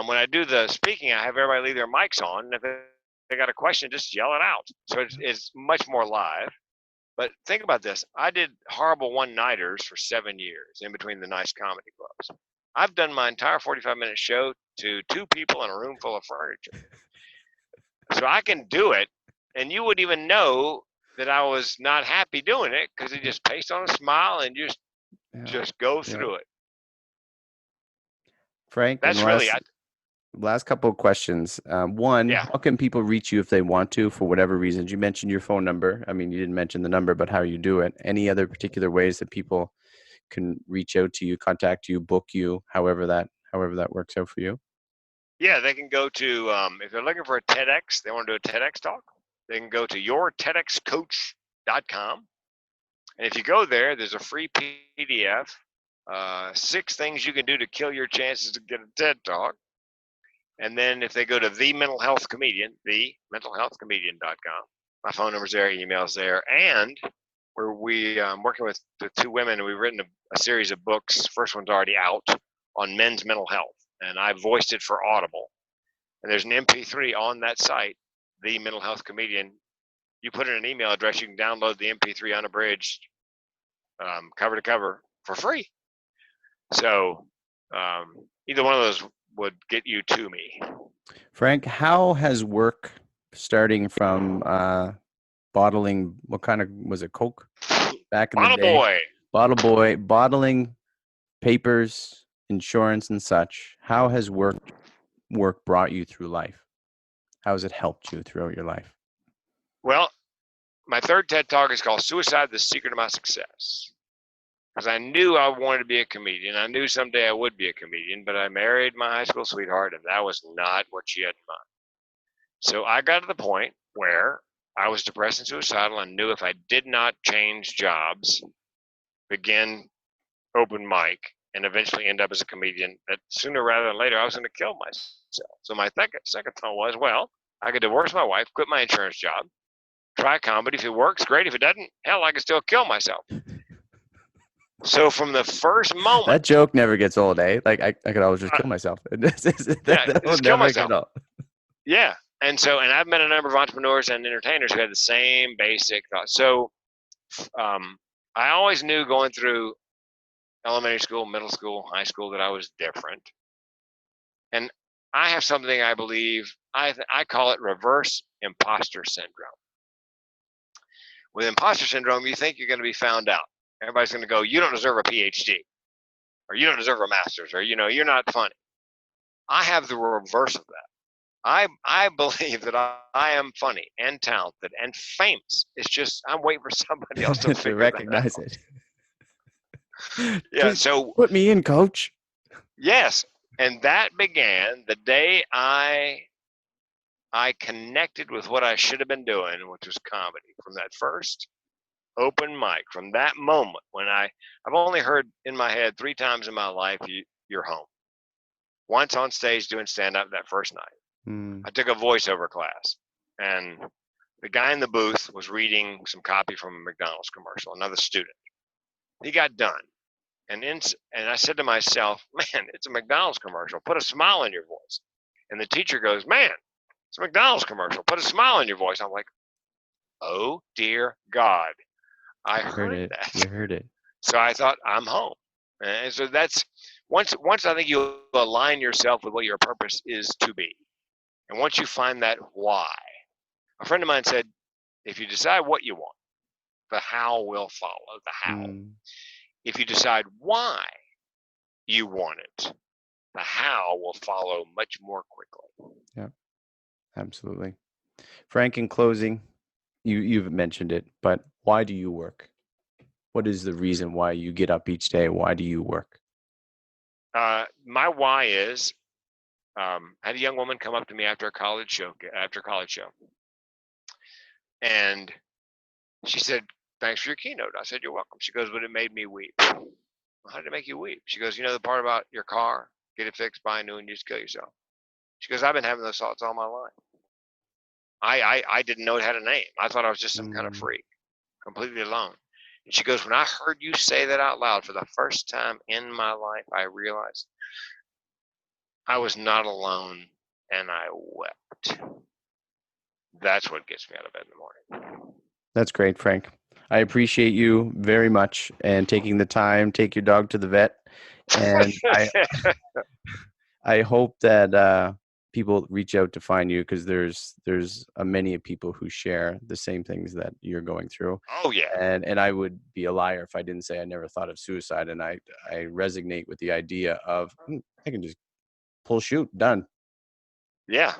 when I do the speaking, I have everybody leave their mics on, and if they got a question, just yell it out. So it's much more live. But think about this. I did horrible one-nighters for 7 years in between the nice comedy clubs. I've done my entire 45-minute show to 2 people in a room full of furniture. So I can do it And you wouldn't even know that I was not happy doing it because it just pastes on a smile and just go through it. Frank, That's and really, last couple of questions. One, how can people reach you if they want to, for whatever reasons? You mentioned your phone number. I mean, you didn't mention the number, but how you do it. Any other particular ways that people can reach out to you, contact you, book you, however that works out for you? Yeah, they can go to, if they're looking for a TEDx, they want to do a TEDx talk, they can go to yourtedxcoach.com. And if you go there, there's a free PDF, 6 things you can do to kill your chances to get a TED talk. And then if they go to The Mental Health Comedian, thementalhealthcomedian.com, my phone number's there, email's there, and I'm working with the 2 women, and we've written a series of books. First one's already out on men's mental health, and I voiced it for Audible. And there's an MP3 on that site, The Mental Health Comedian. You put in an email address, you can download the MP3 unabridged, cover to cover, for free. So either one of those would get you to me. Frank, how has work, starting from bottling, what kind of, was it Coke back in the day? Bottle boy, bottling papers, insurance and such. How has work brought you through life? How has it helped you throughout your life? Well, my third TED Talk is called Suicide, the Secret of My Success. Because I knew I wanted to be a comedian. I knew someday I would be a comedian, but I married my high school sweetheart, and that was not what she had in mind. So I got to the point where I was depressed and suicidal and knew if I did not change jobs, begin open mic, and eventually end up as a comedian, that sooner rather than later I was going to kill myself. So my second thought was, well, I could divorce my wife, quit my insurance job, try comedy. If it works, great. If it doesn't, hell, I could still kill myself. So from the first moment, that joke never gets old, eh? Like I could always just kill myself. Just kill myself. Yeah, and I've met a number of entrepreneurs and entertainers who had the same basic thought. So I always knew going through elementary school, middle school, high school that I was different. And I have something I believe, I call it reverse imposter syndrome. With imposter syndrome, you think you're going to be found out. Everybody's going to go, you don't deserve a PhD, or you don't deserve a master's, or, you're not funny. I have the reverse of that. I believe that I am funny and talented and famous. It's just I'm waiting for somebody else to recognize it. Yeah, so put me in, coach. Yes, and that began the day I connected with what I should have been doing, which was comedy. From that first open mic, from that moment when I've only heard in my head 3 times in my life, you're home. Once on stage doing stand-up that first night. I took a voiceover class, and the guy in the booth was reading some copy from a McDonald's commercial, another student. He got done, and I said to myself, man, it's a McDonald's commercial. Put a smile on your voice. And the teacher goes, man, it's a McDonald's commercial. Put a smile on your voice. I'm like, oh, dear God. I heard it. that. You heard it. So I thought, I'm home. And so that's, once I think you align yourself with what your purpose is to be. And once you find that why, a friend of mine said, if you decide what you want, the how will follow, the how. If you decide why you want it, the how will follow much more quickly. Yeah, absolutely. Frank, in closing, you've mentioned it, but why do you work? What is the reason why you get up each day? Why do you work? My why is, I had a young woman come up to me after a college show, and she said, thanks for your keynote. I said, you're welcome. She goes, but it made me weep. How did it make you weep? She goes, the part about your car, get it fixed, buy a new one, you just kill yourself. She goes, I've been having those thoughts all my life. I didn't know it had a name. I thought I was just some kind of freak, completely alone. And she goes, when I heard you say that out loud for the first time in my life, I realized I was not alone, and I wept. That's what gets me out of bed in the morning. That's great, Frank. I appreciate you very much and taking the time. Take your dog to the vet, and I hope that people reach out to find you? Because there's many people who share the same things that you're going through. Oh yeah. And I would be a liar if I didn't say I never thought of suicide. And I resonate with the idea of I can just pull, shoot, done. Yeah.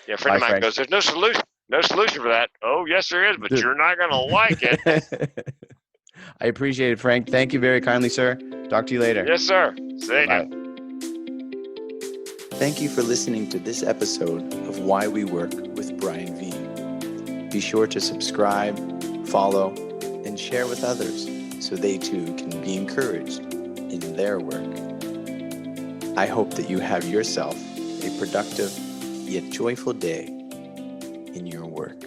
Yeah. A friend Bye, of mine Frank. goes, "There's no solution. No solution for that." Oh, yes, there is, but you're not gonna like it. I appreciate it, Frank. Thank you very kindly, sir. Talk to you later. Yes, sir. See ya. Bye. Thank you for listening to this episode of Why We Work with BrianVee. Be sure to subscribe, follow, and share with others so they too can be encouraged in their work. I hope that you have yourself a productive yet joyful day in your work.